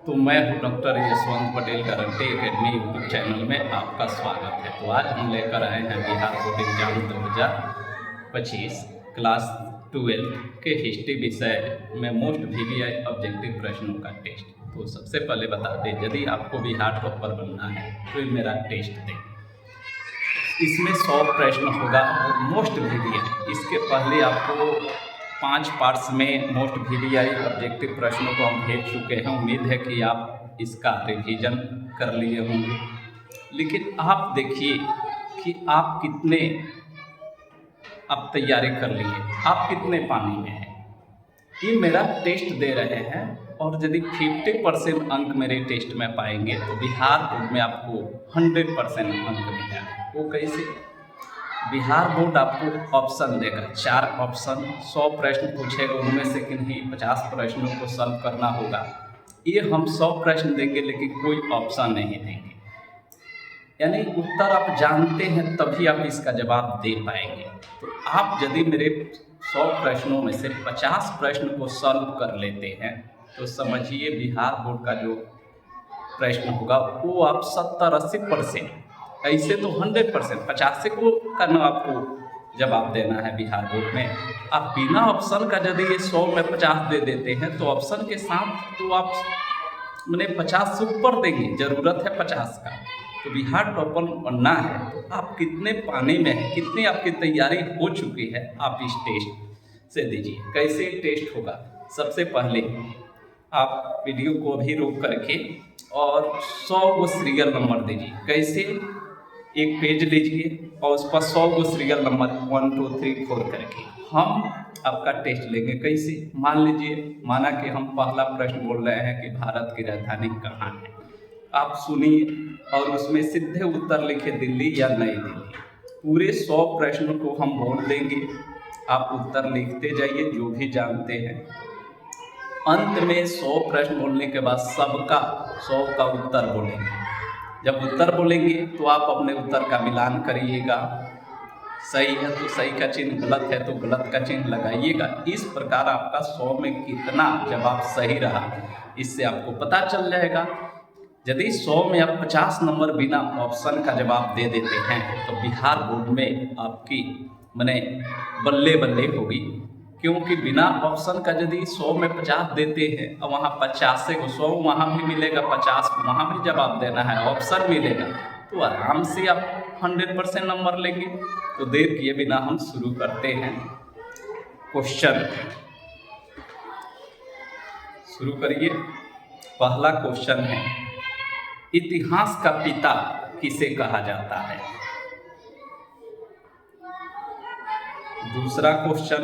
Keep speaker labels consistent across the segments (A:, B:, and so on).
A: तो मैं हूं doctor Yashwant Patel karate academy YouTube channel में आपका स्वागत है। तो आज हम लेकर आए हैं बिहार बोर्ड एग्जाम 2025 क्लास 12 के हिस्ट्री विषय में मोस्ट वीवीआई ऑब्जेक्टिव प्रश्नों का टेस्ट। तो सबसे पहले बता दें, यदि आपको बिहार टॉपर बनना है तो ये मेरा टेस्ट दें। इसमें 100 प्रश्न होगा और मोस्ट वीवीआई। इसके पहले आपको 5 पार्ट्स में मोस्ट वीवीआई ऑब्जेक्टिव प्रश्नों को हम भेज चुके हैं। उम्मीद है कि आप इसका रिवीजन कर लिए होंगे, लेकिन आप देखिए कि आप कितने तैयारी कर लिए, आप कितने पानी में हैं। ये मेरा टेस्ट दे रहे हैं और यदि 50% अंक मेरे टेस्ट में पाएंगे तो बिहार बोर्ड में आपको 100% अंक मिलेगा। वो कैसे? बिहार बोर्ड आपको ऑप्शन देगा, 4 ऑप्शन, 100 प्रश्न पूछेगा, उनमें से किन्हीं 50 प्रश्नों को सॉल्व करना होगा। ये हम 100 प्रश्न देंगे लेकिन कोई ऑप्शन नहीं देंगे, यानी उत्तर आप जानते हैं तभी आप इसका जवाब दे पाएंगे। तो आप यदि मेरे 100 प्रश्नों में से 50 प्रश्न को सॉल्व कर लेते हैं तो समझिए बिहार बोर्ड का जो प्रश्न होगा वो आप 70-80%, ऐसे तो 100%, 50 को करना आपको जवाब देना है बिहार बोर्ड में। आप बिना ऑप्शन का यदि ये 100 में 50 दे देते हैं तो ऑप्शन के साथ तो आप मैंने 50 से ऊपर देंगे, ज़रूरत है 50 का। तो बिहार टॉपर बनना है तो आप कितने पानी में हैं, कितनी आपकी तैयारी हो चुकी है, आप इस टेस्ट से दीजिए। कैसे टेस्ट होगा? सबसे पहले आप वीडियो को भी रोक करके और 100 को सीरियल नंबर दीजिए। कैसे? एक पेज लीजिए और उस पर 100 को सीरियल नंबर 1 2 3 4 करके हम आपका टेस्ट लेंगे। कैसे? मान लीजिए, माना कि हम पहला प्रश्न बोल रहे हैं कि भारत की राजधानी कहाँ है। आप सुनिए और उसमें सीधे उत्तर लिखे, दिल्ली या नई दिल्ली। पूरे 100 प्रश्न को हम बोल देंगे, आप उत्तर लिखते जाइए जो भी जानते हैं। अंत में 100 प्रश्न बोलने के बाद सबका 100 का उत्तर बोलेंगे। जब उत्तर बोलेंगे तो आप अपने उत्तर का मिलान करिएगा, सही है तो सही का चिन्ह, गलत है तो गलत का चिन्ह लगाइएगा। इस प्रकार आपका 100 में कितना जवाब सही रहा इससे आपको पता चल जाएगा। यदि 100 में आप 50 नंबर बिना ऑप्शन का जवाब दे देते हैं तो बिहार बोर्ड में आपकी माने बल्ले बल्ले होगी, क्योंकि बिना ऑप्शन का यदि 100 में 50 देते हैं और वहाँ 50 को 100 वहाँ भी मिलेगा, 50 वहाँ भी जवाब देना है, ऑप्शन मिलेगा, तो आराम से आप 100% नंबर लेंगे। तो देर किए बिना हम शुरू करते हैं। क्वेश्चन शुरू करिए। पहला क्वेश्चन है, इतिहास का पिता किसे कहा जाता है? दूसरा क्वेश्चन,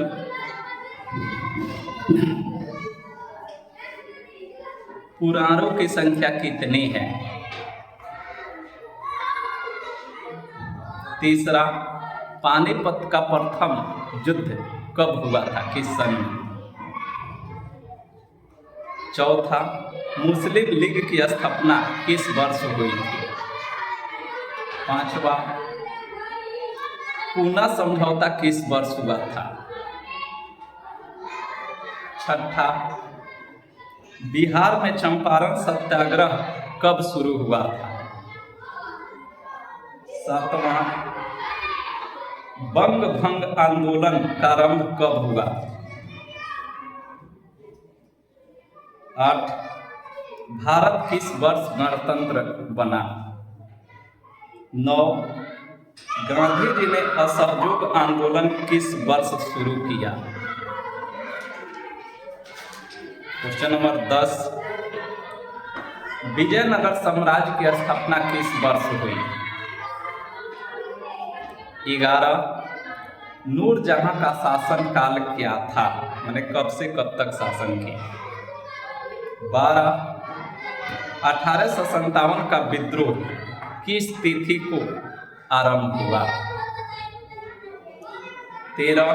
A: पुराणों की संख्या कितनी है? तीसरा, पानीपत का प्रथम युद्ध कब हुआ था, किस सन में? चौथा, मुस्लिम लीग की स्थापना किस वर्ष हुई थी? पांचवा, पूना समझौता किस वर्ष हुआ था? छठा, बिहार में चंपारण सत्याग्रह कब शुरू हुआ था? सातवां, बंग भंग आंदोलन का आरंभ कब हुआ? 8, भारत किस वर्ष गणतंत्र बना? 9, गांधी जी ने असहयोग आंदोलन किस वर्ष शुरू किया? क्वेश्चन नंबर 10, विजयनगर साम्राज्य की स्थापना किस वर्ष हुई? 11, नूरजहां का शासन काल क्या था, मैंने कब से कब तक शासन किया? 12, 1857 का विद्रोह किस तिथि को आरंभ हुआ? 13,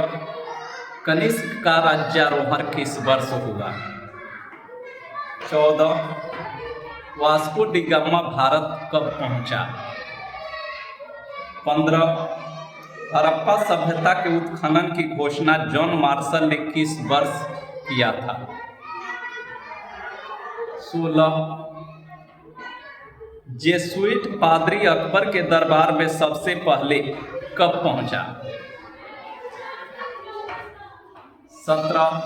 A: कनिष्क का राज्यारोहण किस वर्ष हुआ? 14, वास्को डी गामा भारत कब पहुंचा? 15, हड़प्पा सभ्यता के उत्खनन की घोषणा जॉन मार्शल ने किस वर्ष किया था? 16 जेसुइट पादरी अकबर के दरबार में सबसे पहले कब पहुंचा? 17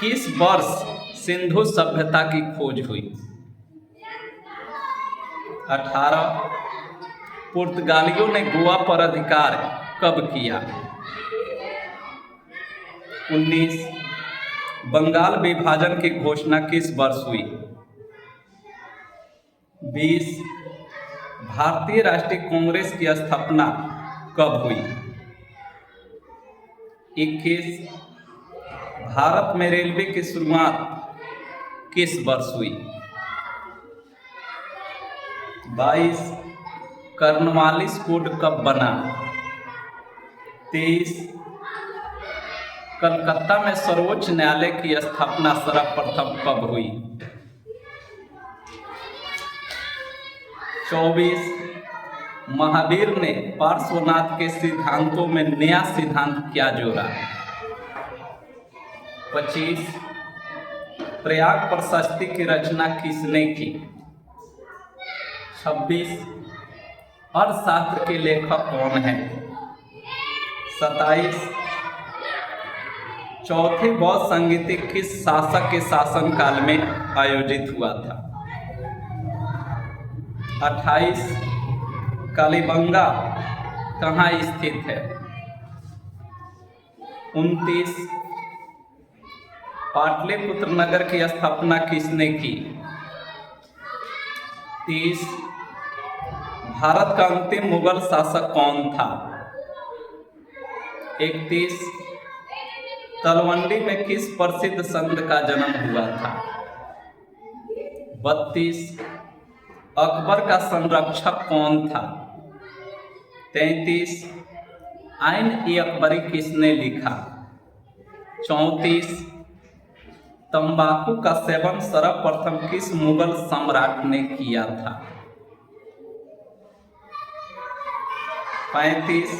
A: किस वर्ष सिंधु सभ्यता की खोज हुई? 18 पुर्तगालियों ने गोवा पर अधिकार कब किया? 19 बंगाल विभाजन की घोषणा किस वर्ष हुई? 20 भारतीय राष्ट्रीय कांग्रेस की स्थापना कब हुई? 21 भारत में रेलवे की शुरुआत किस वर्ष हुई? 22 कॉर्नवालिस कोड कब बना? 23 कलकत्ता में सर्वोच्च न्यायालय की स्थापना सर्वप्रथम कब हुई? 24 महावीर ने पार्श्वनाथ के सिद्धांतों में नया सिद्धांत क्या जोड़ा? 25 प्रयाग प्रशस्ति की रचना किसने की? 26 अर्थशास्त्र के लेखक कौन हैं? 27 चौथी बौद्ध संगीति किस शासक के शासनकाल में आयोजित हुआ था? 28 कालीबंगा कहाँ स्थित है? 29 पाटलिपुत्र नगर की स्थापना किसने की? 30 भारत का अंतिम मुगल शासक कौन था? 31 तलवंडी में किस प्रसिद्ध संत का जन्म हुआ था? 32 अकबर का संरक्षक कौन था? 33 आइन ए अकबरी किसने लिखा? 34 तंबाकू का सेवन सर्वप्रथम किस मुगल सम्राट ने किया था? 35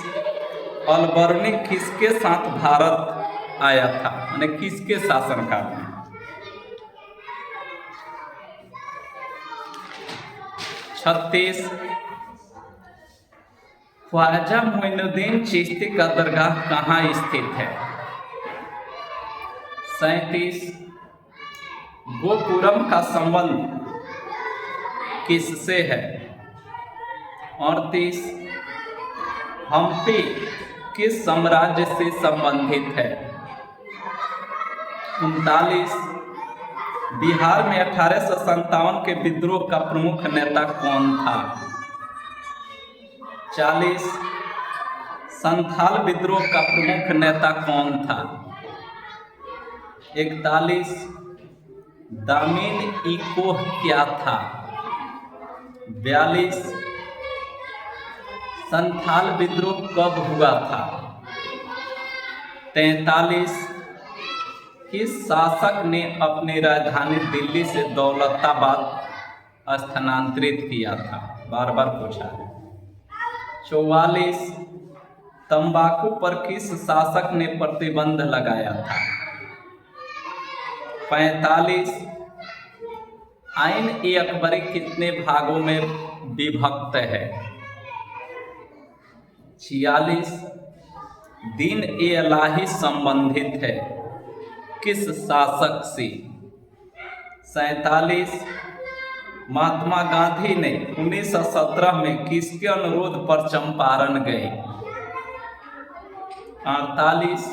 A: अलबर्नी किसके साथ भारत आया था, माने किसके शासनकाल में? 36 ख्वाजा मोइनुद्दीन चिश्ती का दरगाह कहाँ स्थित है? 37 गोपुरम का संबंध किससे है? 38 हम्पी किस साम्राज्य से संबंधित है? 39 बिहार में 1857 के विद्रोह का प्रमुख नेता कौन था? 40 संथाल विद्रोह का प्रमुख नेता कौन था? 41 दामिन इकोह क्या था? 42 संथाल विद्रोह कब हुआ था? 43 किस शासक ने अपनी राजधानी दिल्ली से दौलताबाद स्थानांतरित किया था? बार बार पूछा है। 44 तंबाकू पर किस शासक ने प्रतिबंध लगाया था? 45 आइन ए अकबरी कितने भागों में विभक्त है? 46 दीन ए इलाही संबंधित है किस शासक से? 47 महात्मा गांधी ने 1917 में किसके अनुरोध पर चंपारण गए? 48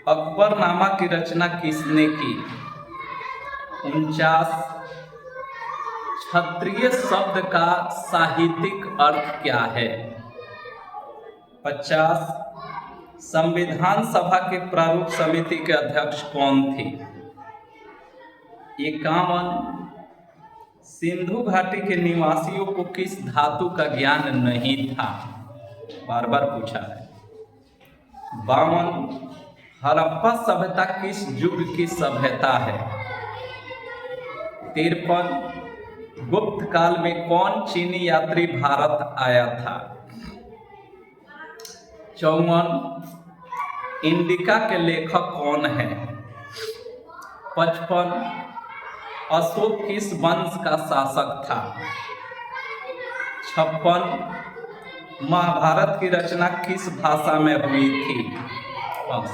A: अकबरनामा की रचना किसने की? 49 क्षत्रिय शब्द का साहित्यिक अर्थ क्या है? 50 संविधान सभा के प्रारूप समिति के अध्यक्ष कौन थे? 51 सिंधु घाटी के निवासियों को किस धातु का ज्ञान नहीं था? बार बार पूछा है। 52 हड़प्पा सभ्यता किस युग की सभ्यता है? 53 गुप्त काल में कौन चीनी यात्री भारत आया था? 54 इंडिका के लेखक कौन है? 55 अशोक किस वंश का शासक था? 56। महाभारत की रचना किस भाषा में हुई थी?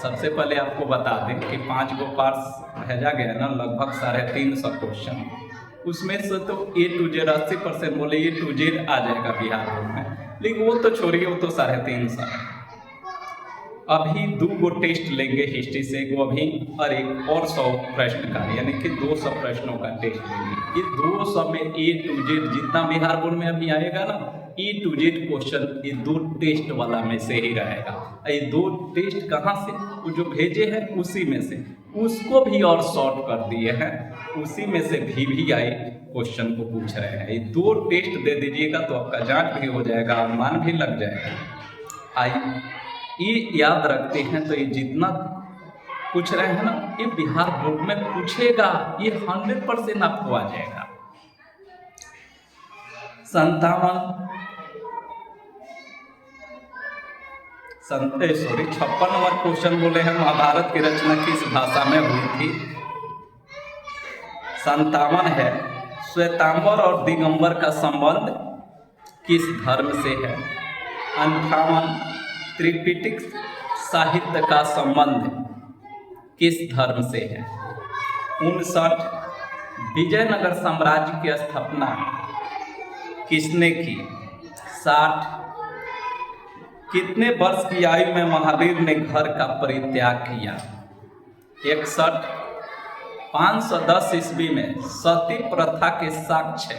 A: सबसे पहले आपको बता दें कि 5 गो पार्ट्स भेजा गया ना, लगभग 350 क्वेश्चन। उसमें से तो A to Z 80% बोले A to Z आ जाएगा बिहार बोर्ड में, लेकिन वो तो छोड़िए, वो तो 350। अभी 2 गो टेस्ट लेंगे हिस्ट्री से, एगो अभी और एक और 100 प्रश्न का, यानी कि 200 प्रश्नों का टेस्ट लेंगे। ये 200 में A to Z जितना बिहार बोर्ड में अभी आएगा ना, A to Z क्वेश्चन ये 2 टेस्ट वाला में से ही रहेगा। ये 2 टेस्ट कहाँ से? वो जो भेजे हैं उसी में से, उसको भी और शॉर्ट कर दिए हैं, उसी में से भी आए क्वेश्चन को पूछ रहे हैं। ये 2 टेस्ट दे दीजिएगा तो आपका जांच भी हो जाएगा, अनुमान भी लग जाएगा। आइए ये याद रखते हैं तो ये जितना पूछ रहे हैं ना, ये बिहार बोर्ड में पूछेगा, ये 100% आपको आ जाएगा। 56 नंबर क्वेश्चन बोले हैं, महाभारत की रचना किस भाषा में हुई थी? 57 है, श्वेतांबर और दिगंबर का संबंध किस धर्म से है? 58, त्रिपिटक साहित्य का संबंध किस धर्म से है? 59, विजयनगर साम्राज्य की स्थापना किसने की? 60, कितने वर्ष की आयु में महावीर ने घर का परित्याग किया? 61, 510 ईस्वी में सती प्रथा के साक्ष्य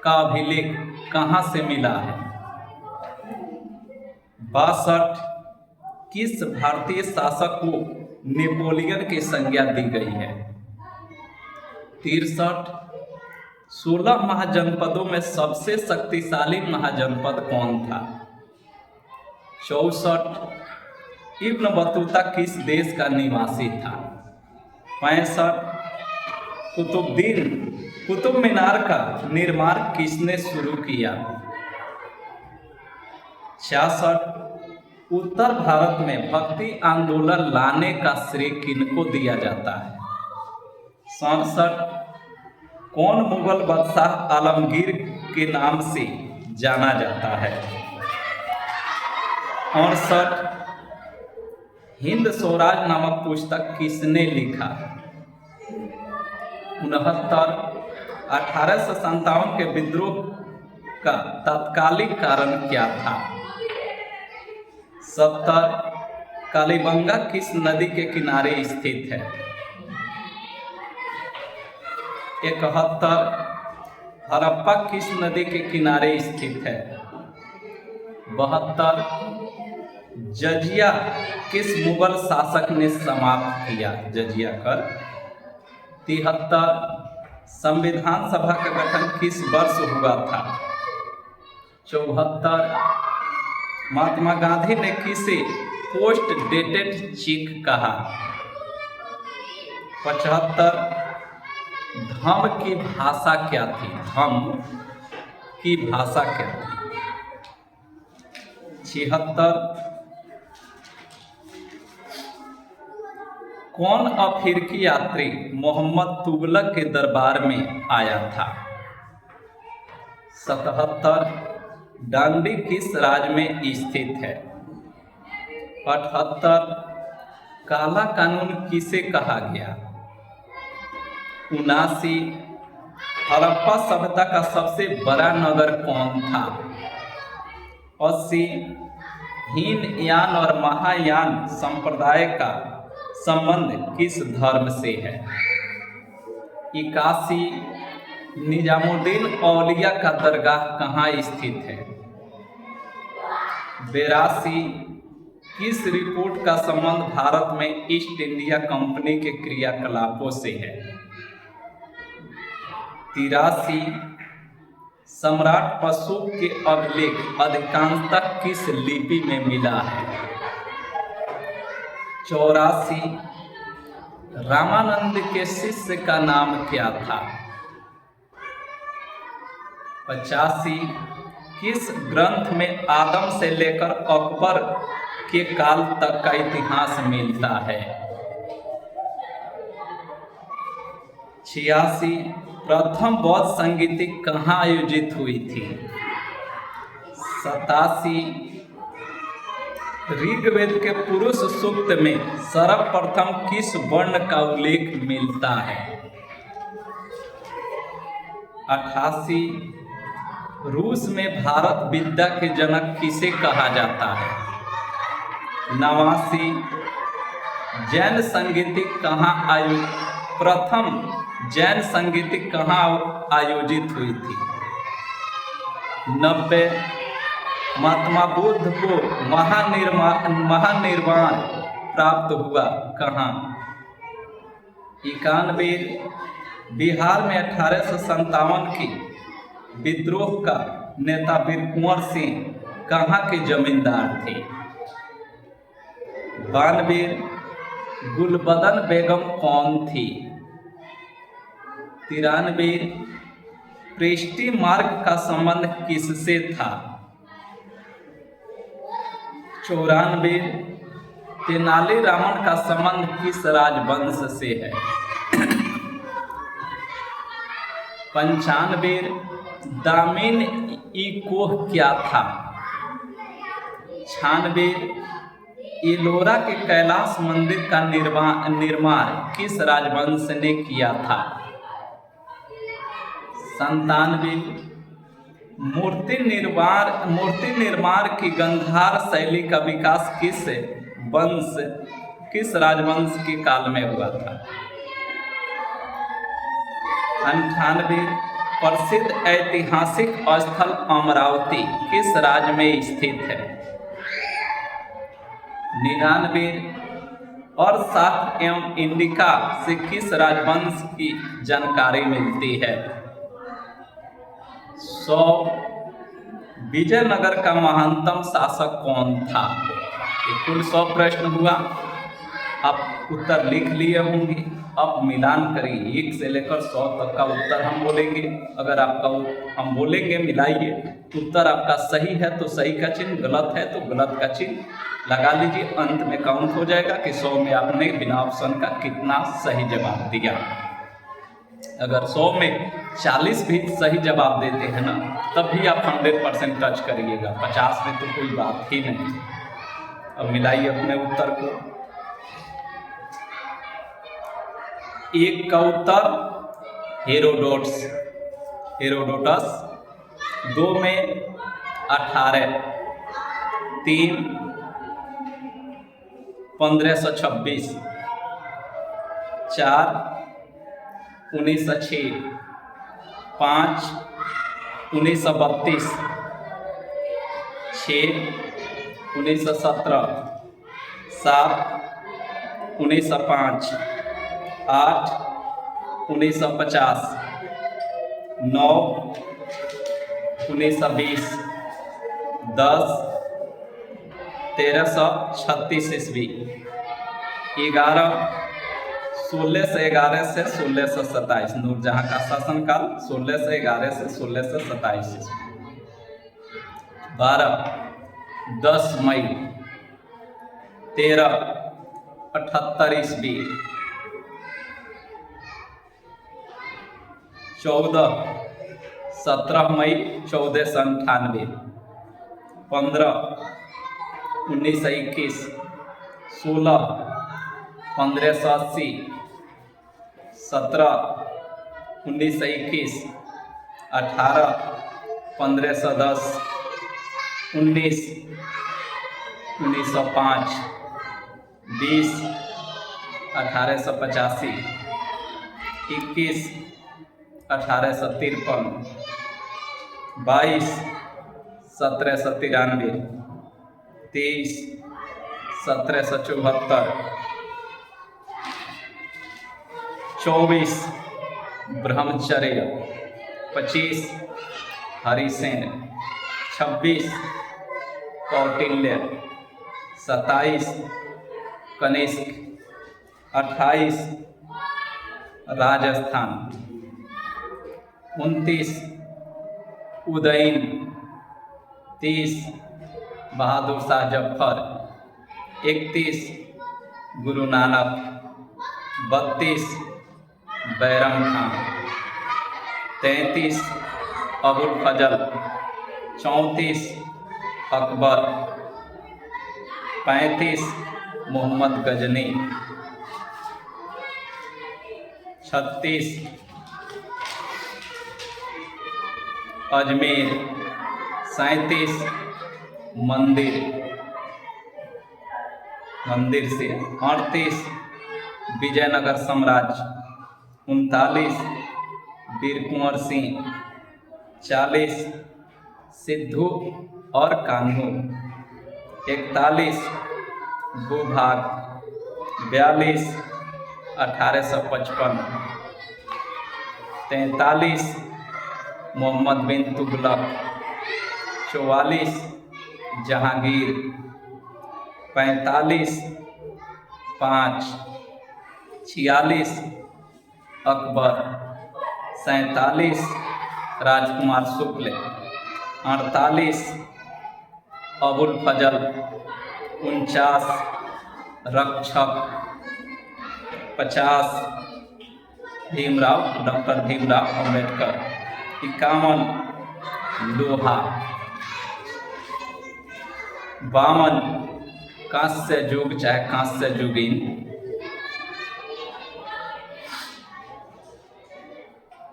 A: का अभिलेख कहाँ से मिला है? 62, किस भारतीय शासक को नेपोलियन की संज्ञा दी गई है? 63, 16 महाजनपदों में सबसे शक्तिशाली महाजनपद कौन था? 64, इब्न बतूता किस देश का निवासी था? 65, कुतुब मीनार का निर्माण किसने शुरू किया? 66, उत्तर भारत में भक्ति आंदोलन लाने का श्रेय किनको दिया जाता है? 67, कौन मुगल बादशाह आलमगीर के नाम से जाना जाता है? 68, हिंद स्वराज नामक पुस्तक किसने लिखा? 69, 1857 के विद्रोह का तात्कालिक कारण क्या था? 70, कालीबंगा किस नदी के किनारे स्थित है? 71, हड़प्पा किस नदी के किनारे स्थित है? 72, जजिया किस मुगल शासक ने समाप्त किया? जजिया कर। 73, संविधान सभा का गठन किस वर्ष हुआ था? 74, महात्मा गांधी ने किसे पोस्ट डेटेड चेक कहा? 75, धम्म की भाषा क्या थी? धम्म की भाषा क्या थी? 76, कौन अफ्रीकी यात्री मोहम्मद तुगलक के दरबार में आया था? 77, डांडी किस राज्य में स्थित है? 78, काला कानून किसे कहा गया? 79, हड़प्पा सभ्यता का सबसे बड़ा नगर कौन था? 80, हीनयान और महायान संप्रदाय का संबंध किस धर्म से है? 81, निजामुद्दीन औलिया का दरगाह कहाँ स्थित है? 82, किस रिपोर्ट का संबंध भारत में ईस्ट इंडिया कंपनी के क्रियाकलापों से है? 83, सम्राट अशोक के अभिलेख अधिकांशतः किस लिपि में मिला है? 84, रामानंद के शिष्य का नाम क्या था? 85, किस ग्रंथ में आदम से लेकर अकबर के काल तक का इतिहास मिलता है? 86 प्रथम बौद्ध संगीति कहाँ आयोजित हुई थी? 87 ऋग्वेद के पुरुष सूक्त में सर्वप्रथम किस वर्ण का उल्लेख मिलता है? 88 रूस में भारत विद्या के जनक किसे कहा जाता है? 89 जैन संगीति कहाँ प्रथम जैन संगीति कहाँ आयोजित हुई थी? 90 महात्मा बुद्ध को महानिर्वाण प्राप्त हुआ कहाँ? 91 बिहार में 1857 की विद्रोह का नेता वीर कुंवर सिंह कहाँ के जमींदार थे? 92 गुलबदन बेगम कौन थी? 93 पृष्टि मार्ग का संबंध किससे था? 94 तेनालीरामन का संबंध किस राजवंश से है? 95 दामिन इकोह क्या था? 96 एलोरा के कैलाश मंदिर का निर्माण किस राजवंश ने किया था? 97 मूर्ति निर्माण की गंधार शैली का विकास किस राजवंश के काल में हुआ था? 98 प्रसिद्ध ऐतिहासिक स्थल अमरावती किस राज्य में स्थित है? 99 और सात एवं इंडिका से किस राजवंश की जानकारी मिलती है? 100 विजयनगर का महानतम शासक कौन था? ये कुल 100 प्रश्न हुआ। आप उत्तर लिख लिए होंगे। अब मिलान करिए, 1 से लेकर 100 तक का उत्तर हम बोलेंगे। अगर आपका हम बोलेंगे मिलाइए, उत्तर आपका सही है तो सही का चिन्ह, गलत है तो गलत का चिन्ह लगा लीजिए। अंत में काउंट हो जाएगा कि 100 में आपने बिना ऑप्शन का कितना सही जवाब दिया। अगर 100 में 40 भी सही जवाब देते हैं ना, तब भी आप 100% टच करिएगा। 50 में तो कोई बात ही नहीं। अब मिलाइए अपने उत्तर को। 1 का उत्तर हेरोडोटस। 2 में 18, 3 1526, 4 1906, 5 1932, 6 1917, 7 1905, 8 1950, 9 1920, 10 1336 ईस्वी, 11 1611 से 1627 नूरजहां का शासनकाल 1611 से 1627 ईस्वी। 12 10 मई 1378 ईस्वी। 14 17 मई 1498। 15 1921। 16 1580। 17 1921। 18 1510। 19 1905। 20 1885। 21 1853। 22 1793। 23 1774। 24 ब्रह्मचर्य। 25 हरिसेन। 26 कौटिल्य। 27 कनिष्क। 28 राजस्थान। 29 उदयन। 30 बहादुर शाह जफर। 31 गुरु नानक। 32 बैरम खान। 33 अबुल फजल। 34 अकबर। 35 मोहम्मद गजनी। 36 अजमेर। 37 मंदिर से। 38 विजयनगर साम्राज्य। 39 वीर कुंवर सिंह। 40 सिद्धू और कान्हू। 41 भूभाग। 42 1855। 43 मोहम्मद बिन तुगलक। 44 जहांगीर। 45 5। 46 अकबर। 47 राजकुमार शुक्ल। 48 अबुल फजल। 49 रक्षक। 50 डॉक्टर भीमराव अम्बेडकर। 51 लोहा। 52 कांस्य युग चाहे कांस्य युगीन।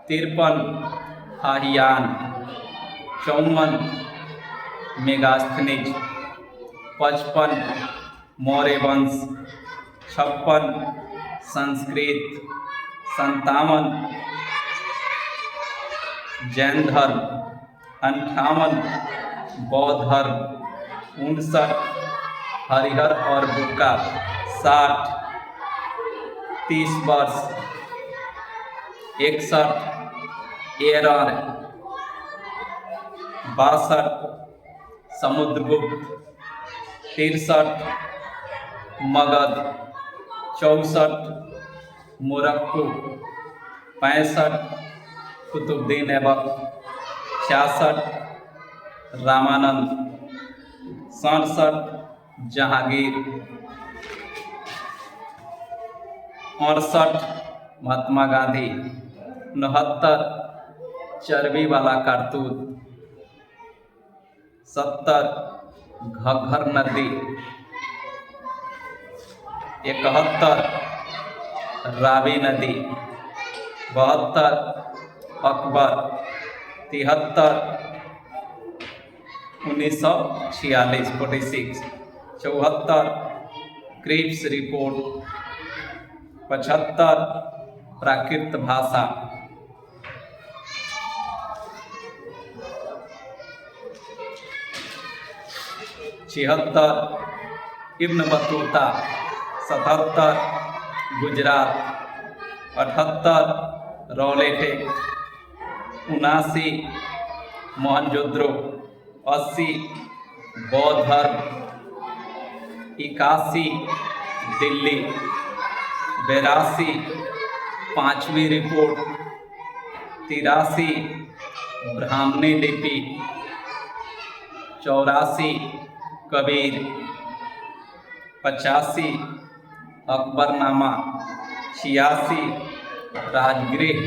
A: 53 हाहियान। 54 मेगास्थनीज। 55 मौर्य वंश। 56 संस्कृत। 57 जैन धर्म। 58 बौद्ध धर्म। 59 हरिहर और बुक्का। 60 30 वर्ष। 61 एरर। 62 समुद्रगुप्त। 63 मगध। 64 मोरक्को। 65 कुतुबुद्दीन ऐबक। 66 रामानंद। 67 जहांगीर। 68 महात्मा गांधी। 69 चर्बी वाला कारतूत। 70 घग्घर नदी। 71 रावी नदी। 72 अकबर। 73 1946 46। 74 Cripps report. 75 प्राकृत भाषा। 76 इब्न बतूता। 77 गुजरात। 78 रौलेटेक। 79 मोहनजोदड़ो। 80 बौद्ध धर्म। 81 दिल्ली। 82 पांचवी रिपोर्ट। 83 ब्राह्मणी लिपि। 84 कबीर। 85 अकबरनामा। 86 राजगृह।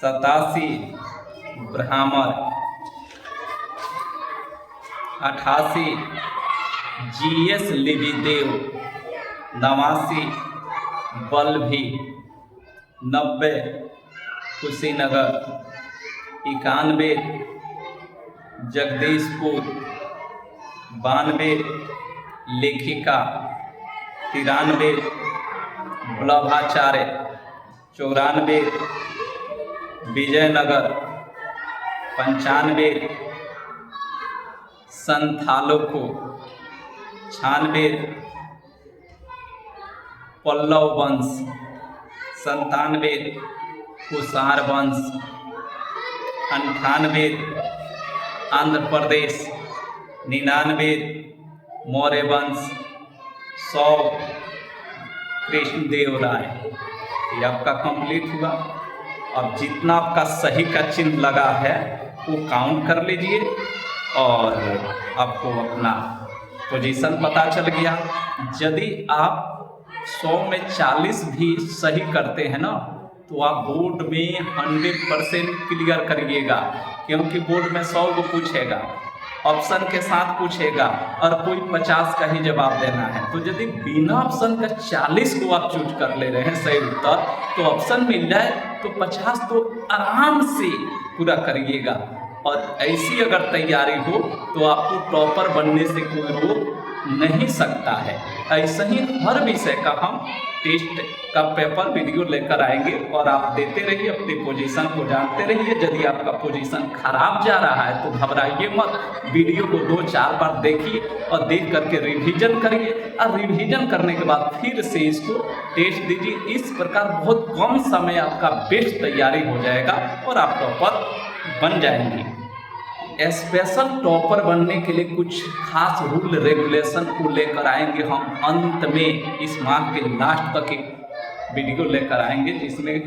A: 87 ब्राह्मण। 88 GS लिविदेव। 89 बल्लभी। 90 कुशीनगर। 91 जगदीशपुर। 92 लेखिका। 93 वल्लभाचार्य। 94 विजयनगर। 95 संथालोको। 96 पल्लव वंश। 97 कुषाण वंश। 98 आंध्र प्रदेश। 99 मौर्य वंश। 100 कृष्णदेव राय। ये आपका कंप्लीट हुआ। अब जितना आपका सही का चिन्ह लगा है वो काउंट कर लीजिए और आपको अपना पोजीशन पता चल गया। यदि आप 100 में 40 भी सही करते हैं ना, तो आप बोर्ड में 100% क्लियर करिएगा, क्योंकि बोर्ड में 100 को पूछेगा, ऑप्शन के साथ पूछेगा और कोई 50 का ही जवाब देना है। तो यदि बिना ऑप्शन का 40 को आप चूज कर ले रहे हैं सही उत्तर, तो ऑप्शन मिल जाए तो 50 तो आराम से पूरा करिएगा। और ऐसी अगर तैयारी हो तो आपको टॉपर बनने से कोई रोक नहीं सकता है। ऐसे ही हर विषय का हम टेस्ट का पेपर वीडियो लेकर आएंगे और आप देते रहिए, अपनी पोजीशन को जानते रहिए। यदि आपका पोजीशन खराब जा रहा है तो घबराइए मत, वीडियो को 2-4 बार देखिए और देख करके रिवीजन करिए, और रिवीजन करने के बाद फिर से इसको टेस्ट दीजिए। इस प्रकार बहुत कम समय आपका बेस्ट तैयारी हो जाएगा और आप टॉपर बन जाएंगे। स्पेशल टॉपर बनने के लिए कुछ खास रूल रेगुलेशन को लेकर आएंगे हम अंत में। इस माह के लास्ट तक एक वीडियो लेकर आएंगे जिसमें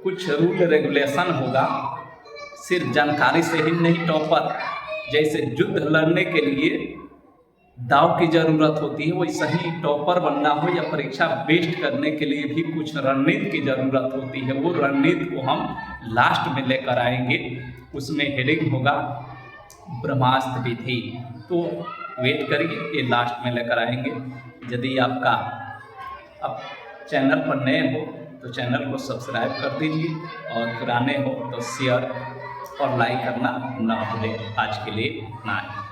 A: कुछ रूल रेगुलेशन होगा। सिर्फ जानकारी से ही नहीं टॉपर, जैसे युद्ध लड़ने के लिए दाव की ज़रूरत होती है, वैसे ही टॉपर बनना हो या परीक्षा बेस्ट करने के लिए भी कुछ रणनीति की ज़रूरत होती है। वो रणनीति को हम लास्ट में लेकर आएंगे। उसमें हेडिंग होगा ब्रह्मास्त्र विधि। तो वेट करिए, ये लास्ट में लेकर आएंगे। यदि आपका अब चैनल पर नए हो तो चैनल को सब्सक्राइब कर दीजिए, और पुराने हो तो शेयर और लाइक करना ना भूलें। आज के लिए इतना है।